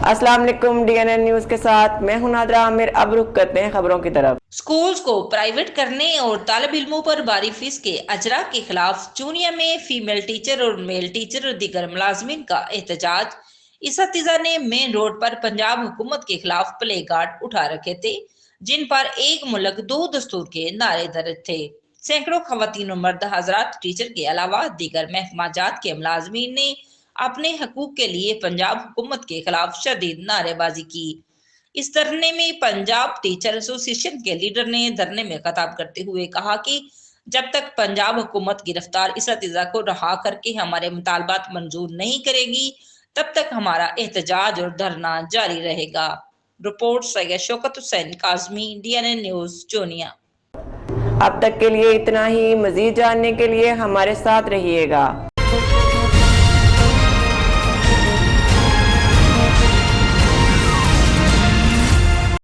अस्सलाम वालेकुम। DNN news के साथ मैं हूं नादरा आमिर। अब रुख करते हैं खबरों की तरफ। स्कूल्स को प्राइवेट करने और तालिब इल्मों पर भारी फीस के अजरा के खिलाफ चूनिया में फीमेल टीचर और मेल टीचर और दीगर मुलाजमीन का एहतजाज। इस्तिज़ा ने मेन रोड पर पंजाब हुकूमत के खिलाफ प्ले कार्ड उठा रखे थे, जिन पर एक मुल्क दो दस्तूर के नारे दर्ज थे। सैकड़ों खवातीन और मर्द हजरात टीचर के अलावा दीगर महकमा जात के मुलाजमीन ने अपने हकूक के लिए पंजाब हुकूमत के खिलाफ शदीद नारेबाजी की। इस धरने में पंजाब टीचर एसोसिएशन के लीडर ने धरने में खिताब करते हुए कहा कि जब तक पंजाब हुकूमत गिरफ्तार इस्तिज़ा को रहा करके हमारे मुतालबात मंजूर नहीं करेगी, तब तक हमारा एहतजाज और धरना जारी रहेगा। Report Syed Shaukat Hussain Kazmi, DNN news Chunian. अब तक के लिए इतना ही। मजीद जानने के लिए हमारे साथ रहिएगा।